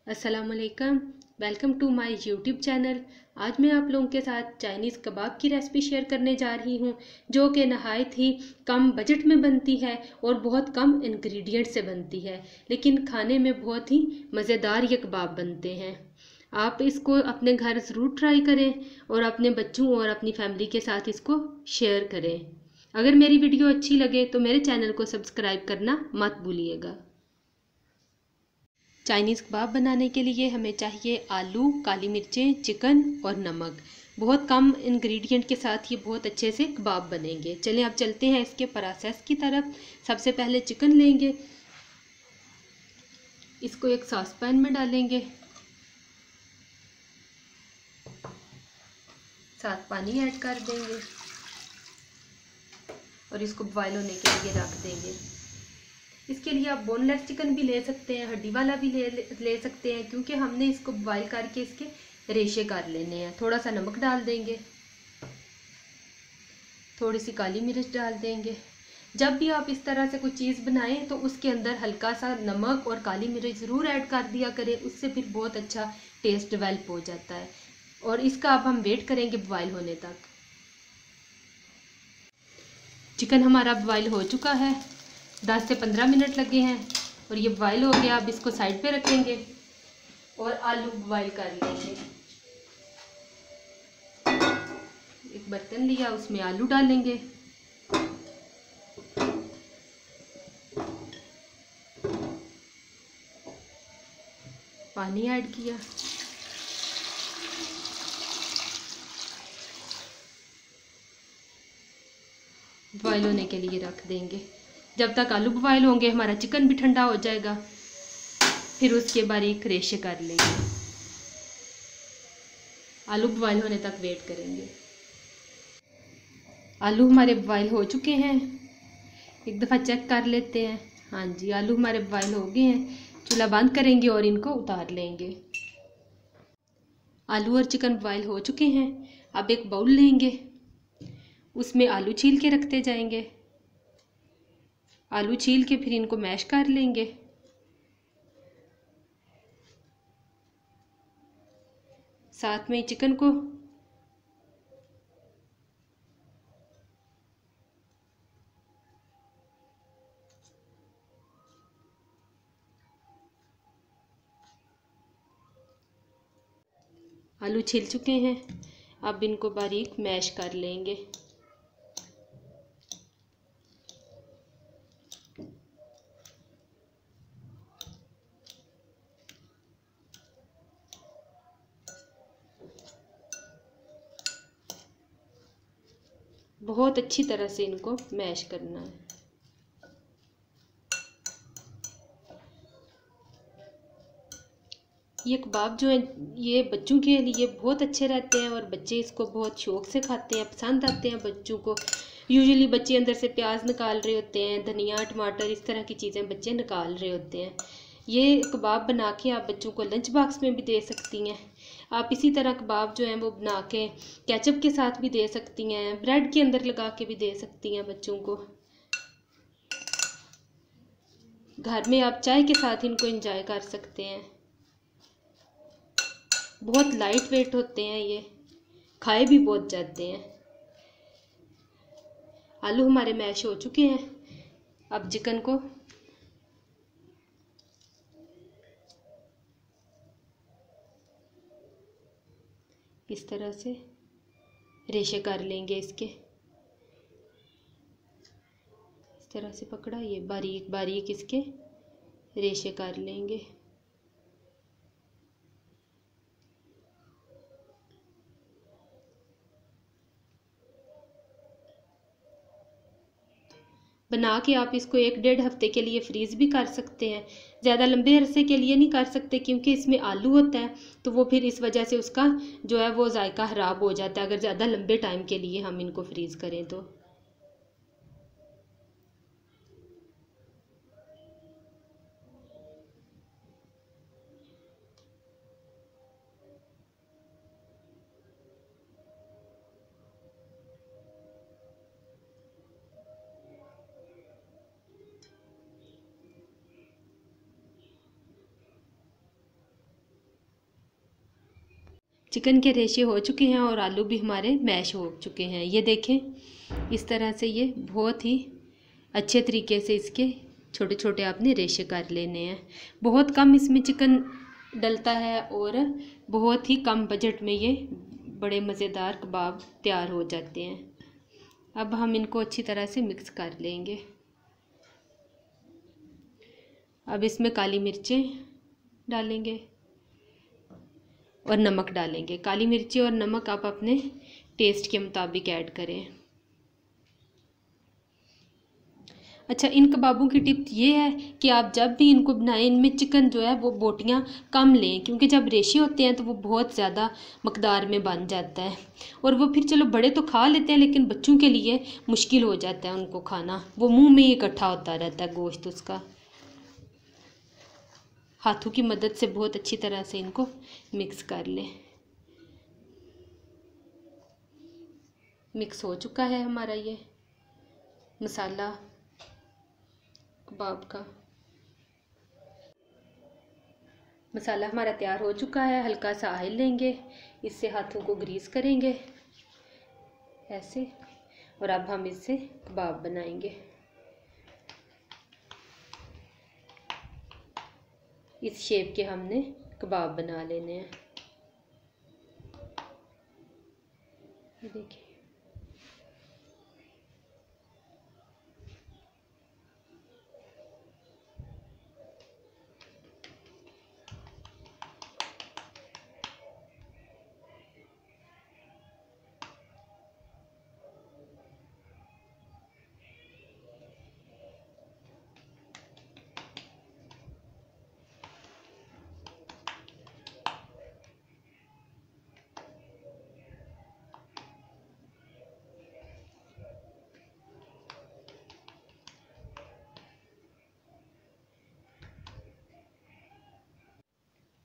अस्सलामुअलैकुम। Welcome to my YouTube channel. आज मैं आप लोगों के साथ चाइनीज़ कबाब की रेसिपी शेयर करने जा रही हूँ, जो कि नहायत ही कम बजट में बनती है और बहुत कम इंग्रेडिएंट से बनती है, लेकिन खाने में बहुत ही मज़ेदार ये कबाब बनते हैं। आप इसको अपने घर ज़रूर ट्राई करें और अपने बच्चों और अपनी फैमिली के साथ इसको शेयर करें। अगर मेरी वीडियो अच्छी लगे तो मेरे चैनल को सब्सक्राइब करना मत भूलिएगा। चाइनीज़ कबाब बनाने के लिए हमें चाहिए आलू, काली मिर्चें, चिकन और नमक। बहुत कम इंग्रेडिएंट के साथ ये बहुत अच्छे से कबाब बनेंगे। चलें अब चलते हैं इसके प्रोसेस की तरफ। सबसे पहले चिकन लेंगे, इसको एक सॉस पैन में डालेंगे, साथ पानी ऐड कर देंगे और इसको बॉयल होने के लिए रख देंगे। इसके लिए आप बोनलेस चिकन भी ले सकते हैं, हड्डी वाला भी ले सकते हैं, क्योंकि हमने इसको बॉयल करके इसके रेशे कर लेने हैं। थोड़ा सा नमक डाल देंगे, थोड़ी सी काली मिर्च डाल देंगे। जब भी आप इस तरह से कोई चीज़ बनाएं तो उसके अंदर हल्का सा नमक और काली मिर्च ज़रूर ऐड कर दिया करें, उससे फिर बहुत अच्छा टेस्ट डेवलप हो जाता है। और इसका अब हम वेट करेंगे बॉयल होने तक। चिकन हमारा बॉयल हो चुका है, 10 से 15 मिनट लगे हैं और ये बॉयल हो गया। अब इसको साइड पे रखेंगे और आलू बॉयल कर लेंगे। एक बर्तन लिया, उसमें आलू डालेंगे, पानी ऐड किया, बॉयल होने के लिए रख देंगे। जब तक आलू बॉयल होंगे हमारा चिकन भी ठंडा हो जाएगा, फिर उसके बारीक रेशे कर लेंगे। आलू बॉयल होने तक वेट करेंगे। आलू हमारे बॉयल हो चुके हैं, एक दफ़ा चेक कर लेते हैं। हाँ जी, आलू हमारे बॉयल हो गए हैं। चूल्हा बंद करेंगे और इनको उतार लेंगे। आलू और चिकन बॉयल हो चुके हैं। अब एक बाउल लेंगे, उसमें आलू छील के रखते जाएंगे। आलू छील के फिर इनको मैश कर लेंगे। साथ में चिकन को आलू छिल चुके हैं, अब इनको बारीक मैश कर लेंगे। बहुत अच्छी तरह से इनको मैश करना है। ये कबाब जो है ये बच्चों के लिए बहुत अच्छे रहते हैं और बच्चे इसको बहुत शौक से खाते हैं, पसंद आते हैं बच्चों को। यूजुअली बच्चे अंदर से प्याज निकाल रहे होते हैं, धनिया टमाटर इस तरह की चीज़ें बच्चे निकाल रहे होते हैं। ये कबाब बना के आप बच्चों को लंच बॉक्स में भी दे सकती हैं। आप इसी तरह कबाब जो है वो बना के केचप के साथ भी दे सकती हैं, ब्रेड के अंदर लगा के भी दे सकती हैं बच्चों को। घर में आप चाय के साथ इनको एंजॉय कर सकते हैं। बहुत लाइट वेट होते हैं, ये खाए भी बहुत जाते हैं। आलू हमारे मैश हो चुके हैं। अब चिकन को इस तरह से रेशे कर लेंगे। इसके इस तरह से पकड़ा, ये बारीक बारीक इसके रेशे कर लेंगे। बना के आप इसको 1-1.5 हफ्ते के लिए फ्रीज़ भी कर सकते हैं। ज़्यादा लंबे अरसे के लिए नहीं कर सकते, क्योंकि इसमें आलू होता है, तो वो फिर इस वजह से उसका जो है वो जायका ख़राब हो जाता है अगर ज़्यादा लंबे टाइम के लिए हम इनको फ्रीज़ करें तो। चिकन के रेशे हो चुके हैं और आलू भी हमारे मैश हो चुके हैं। ये देखें, इस तरह से ये बहुत ही अच्छे तरीके से इसके छोटे छोटे आपने रेशे कर लेने हैं। बहुत कम इसमें चिकन डलता है और बहुत ही कम बजट में ये बड़े मज़ेदार कबाब तैयार हो जाते हैं। अब हम इनको अच्छी तरह से मिक्स कर लेंगे। अब इसमें काली मिर्चें डालेंगे और नमक डालेंगे। काली मिर्ची और नमक आप अपने टेस्ट के मुताबिक ऐड करें। अच्छा, इन कबाबों की टिप ये है कि आप जब भी इनको बनाएं, इनमें चिकन जो है वो बोटियां कम लें, क्योंकि जब रेशे होते हैं तो वो बहुत ज़्यादा मकदार में बन जाता है और वो फिर चलो बड़े तो खा लेते हैं, लेकिन बच्चों के लिए मुश्किल हो जाता है उनको खाना। वो मुंह में ही इकट्ठा होता रहता है गोश्त उसका। हाथों की मदद से बहुत अच्छी तरह से इनको मिक्स कर लें। मिक्स हो चुका है हमारा ये मसाला कबाब का। मसाला हमारा तैयार हो चुका है। हल्का सा ऑयल लेंगे, इससे हाथों को ग्रीस करेंगे ऐसे, और अब हम इससे कबाब बनाएंगे। इस शेप के हमने कबाब बना लेने हैं। ये देखिए,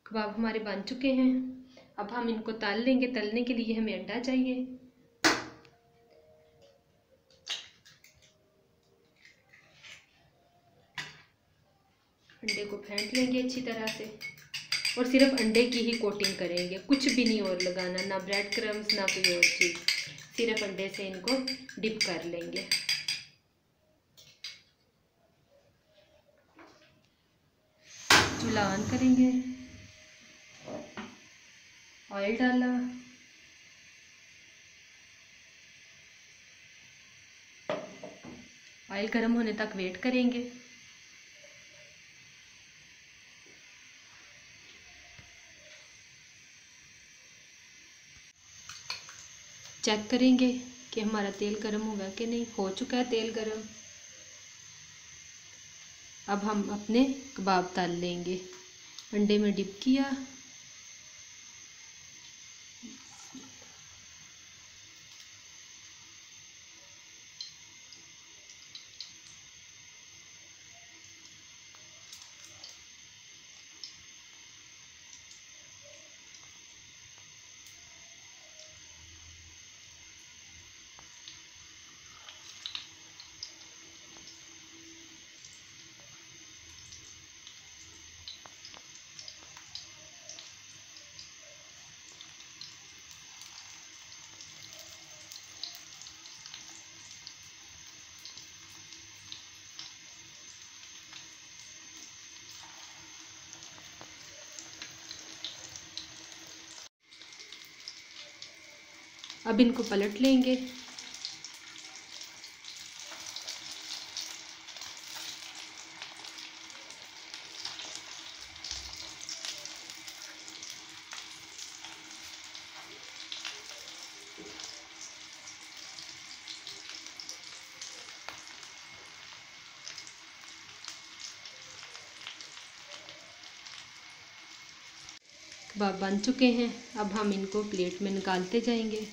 कबाब हमारे बन चुके हैं। अब हम इनको तल लेंगे। तलने के लिए हमें अंडा चाहिए। अंडे को फेंट लेंगे अच्छी तरह से और सिर्फ अंडे की ही कोटिंग करेंगे, कुछ भी नहीं और लगाना, ना ब्रेड क्रम्स ना कोई और चीज़, सिर्फ अंडे से इनको डिप कर लेंगे। चूल्हा ऑन करेंगे, ऑयल डाला, ऑयल गर्म होने तक वेट करेंगे। चेक करेंगे कि हमारा तेल गर्म होगा कि नहीं। हो चुका है तेल गर्म। अब हम अपने कबाब तल लेंगे। अंडे में डिप किया, अब इनको पलट लेंगे। कबाब बन चुके हैं। अब हम इनको प्लेट में निकालते जाएंगे।